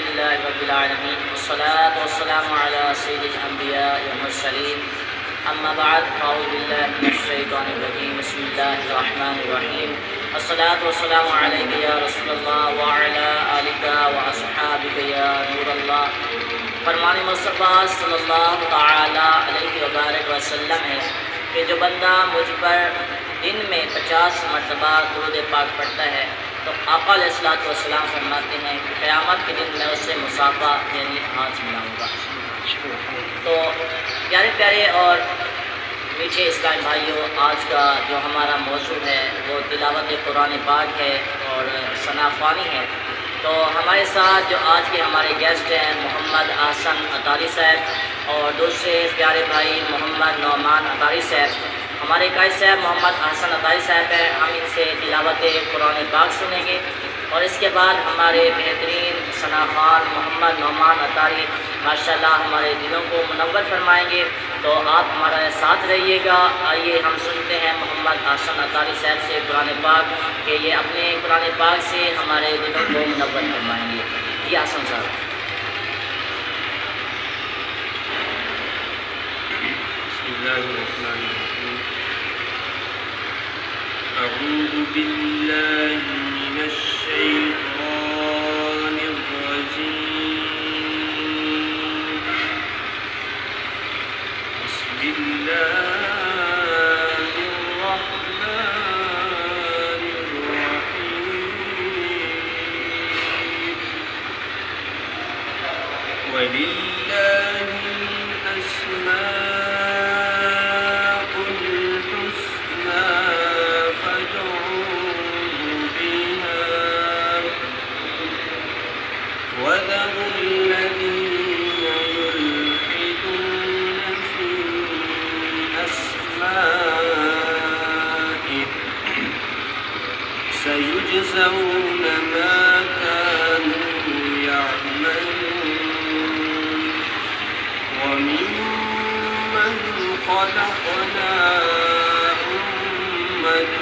لله رب العالمين والصلاة والسلام على سيد الأنبياء والمرسلين أما بعد فأعوذ بالله من الشيطان الرجيم بسم الله الرحمن الرحيم الصلاة والسلام عليك يا رسول الله وعلى آلك وأصحابك يا نور الله. فرمان مصطفیٰ صلی اللہ تعالیٰ علیہ وبارک وسلم ہے کہ جو بندہ مجھ پر دن میں 50 مرتبہ درود پاک پڑھتا ہے تو آقا علیہ السلام فرماتے ہیں کہ قیامت کے دن میں اس سے مصافحہ یعنی ہاتھ ملاؤں گا. تو پیارے پیارے اور میٹھے اسلام بھائیوں، آج کا جو ہمارا موضوع ہے وہ تلاوت قرآن پاک ہے اور ثنا خوانی ہے. تو ہمارے ساتھ جو آج کے ہمارے گیسٹ ہیں محمد احسن عطاری صاحب اور دوسرے پیارے بھائی محمد نعمان عطاری صاحب. ہمارے قائد صاحب محمد احسن عطاری صاحب ہیں، ہم ان سے تلاوت قرآن پاک سنیں گے اور اس کے بعد ہمارے بہترین ثنا خوان محمد نعمان عطاری ماشاءاللہ ہمارے دلوں کو منور فرمائیں گے. تو آپ ہمارا ساتھ رہیے گا. آئیے ہم سنتے ہیں محمد احسن عطاری صاحب سے قرآن پاک کہ یہ اپنے قرآن پاک سے ہمارے دلوں کو منور فرمائیں گے. جی احسن صاحب. بسم اللہ الرحمن الرحیم. اعوذ باللہ من الشیطان الرجیم. بسم اللہ الرحمن الرحیم. وَلِلَّهِ الْأَسْمَاءُ الْحُسْنَى فَادْعُوهُ بِهَا وَذَرُوا الَّذِينَ يُلْحِدُونَ فِي أَسْمَائِهِ سَيُجْزَوْنَ مَا كَانُوا يَعْمَلُونَ. وَمِمَّنْ خَلَقْنَا أُمَّةً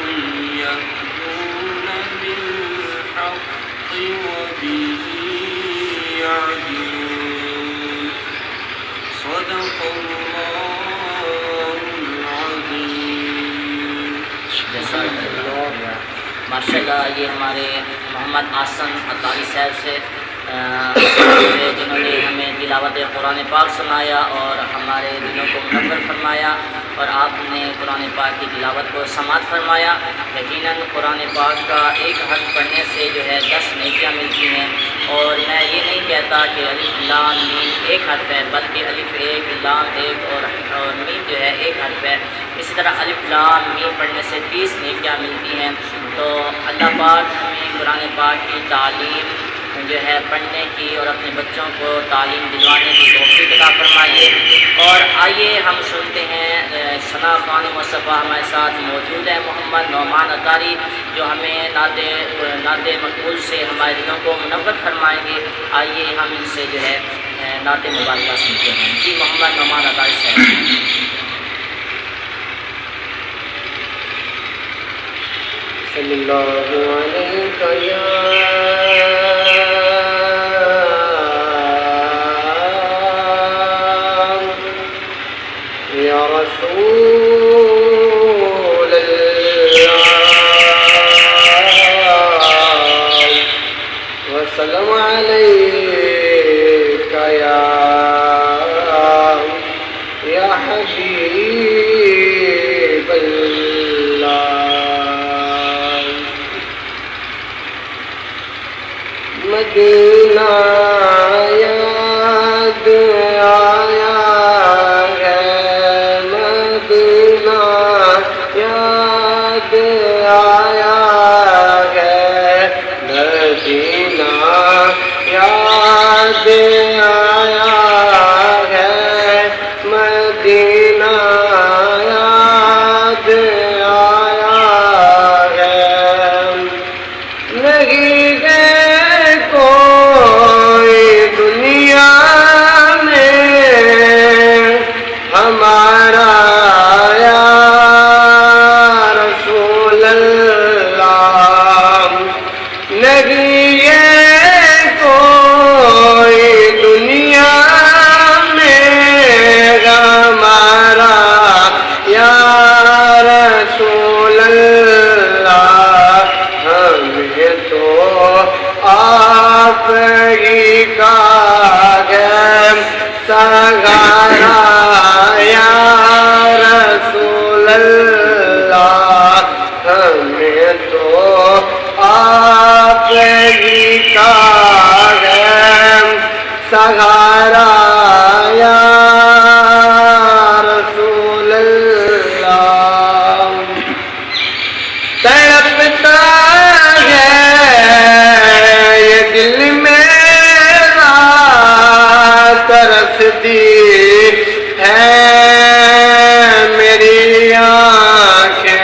يَهْدُونَ بِالْحَقِّ وَبِهِ يَعْدِلُونَ. صدق اللہ العظیم. ماشاءاللہ یہ ہمارے محمد احسن عطاری صاحب سے جنہوں نے ہمیں تلاوت قرآن پاک سنایا اور ہمارے دلوں کو منور فرمایا اور آپ نے قرآن پاک کی تلاوت کو سماعت فرمایا. یقیناً قرآن پاک کا ایک حرف پڑھنے سے جو ہے 10 نیکیاں ملتی ہیں. اور میں یہ نہیں کہتا کہ الف لام میم ایک حرف ہے، بلکہ الف ایک لام ایک اور میم جو ہے ایک حرف ہے. اسی طرح الف لام میم پڑھنے سے 30 نیکیاں ملتی ہیں. تو اللہ پاک ہمیں قرآن پاک کی تعلیم جو ہے پڑھنے کی اور اپنے بچوں کو تعلیم دلوانے کی توفیق عطا فرمائیے. اور آئیے ہم سنتے ہیں ثنا خوان مصطفیٰ ہمارے ساتھ موجود ہے محمد نعمان عطاری جو ہمیں نعت مقبول سے ہمارے دلوں کو منور فرمائیں گے. آئیے ہم ان سے جو ہے نعت مبارکہ سنتے ہیں. جی محمد نعمان عطاری صاحب. صلی اللہ علیہ یا رسول اللہ وسلم علیک یا حبیب اللہ. مدینہ یاد آیا ہے، مدینہ یاد آیا ہے، مدینہ یاد آیا ہے، مدینہ یاد آیا ہے. نہیں گئے کوئی دنیا میں ہمارا یا رسول اللہ. نہیں ہے کوئی ہی کا ہے سہارا یا رسول اللہ ہمیں تو آپ ہی کا ہے سہارا یا رسول اللہ تڑپتا ہے یہ دل میرا ترستی ہے میری آنکھیں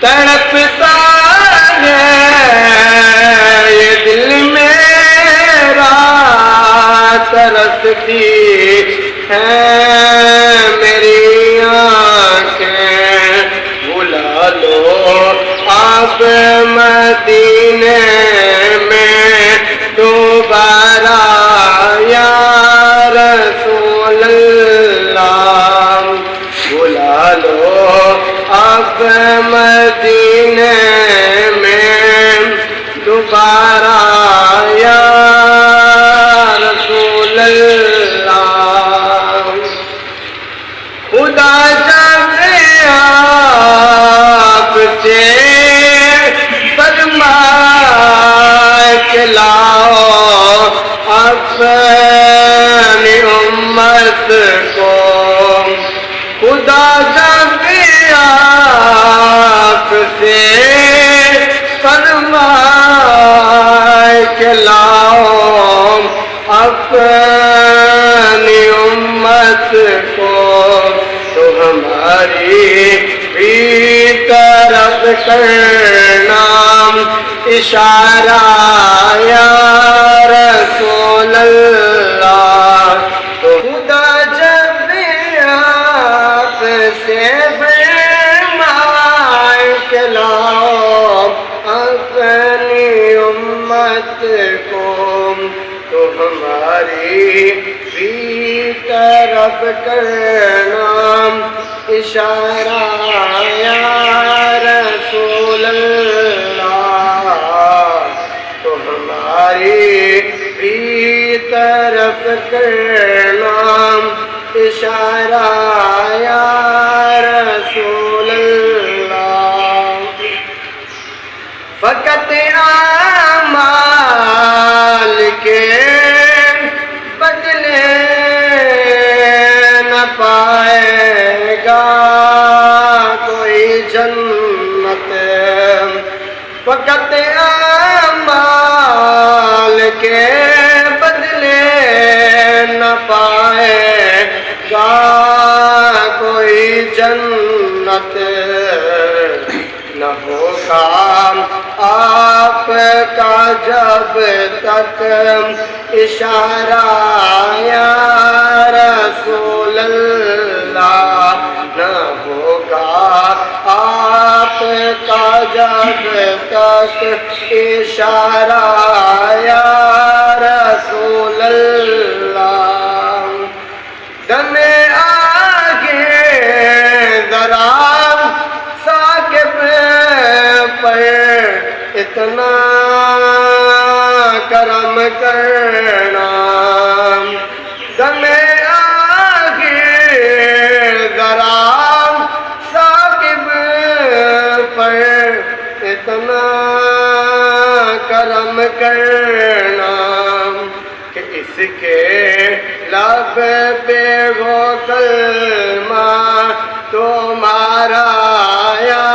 تڑپتا ہے یہ دل میرا ترستی ہے میری آنکھیں بلا لو آپ مدینے میں دوبارہ یا رسول اللہ بلا لو آپ مدینے میں دوبارہ یا رسول اللہ خدا جب آپ سے فرما کے لاؤ اپنی امت کو خدا جب آپ سے فرما کے لاؤ اپنی امت کو تو ہماری بھی طرف کرنا اشارہ یا رسول اللہ تو خدا جب آپ سے فرمائے کہ لاؤ اپنی امت کو تو ہماری بھی طرف کرنا اشارہ یا رسول اللہ تو ہماری بھی طرف کرنا اشارہ یا رسول اللہ فقط اعمال کے بدلے نہ پائے گا کوئی جنت فقط اعمال کے بدلے نہ پائے گا کوئی جنت نہ ہوگا آپ کا جب تک اشارہ یا رسول اللہ نہ ہوگا آپ کا جب تک اشارہ یا رسول اللہ دم آگے ذرا ثاقب پر اتنا کرم کرنا دم آگے ذرا ثاقب پر اتنا کرم کرنا کہ اس کے لب پہ وہ کلمہ تمہارا یا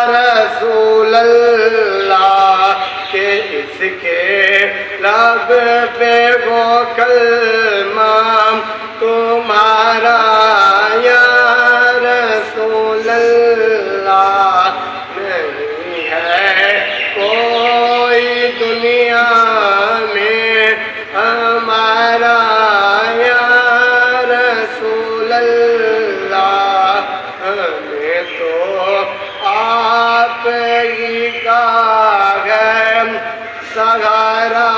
رسول اللہ کہ اس کے لب پہ وہ کلمہ تمہارا یا رسول اللہ نہیں ہے کوئی دنیا میں ہمارا یا رسول اللہ ہمیں تو آپ ہی کا ہے سہارا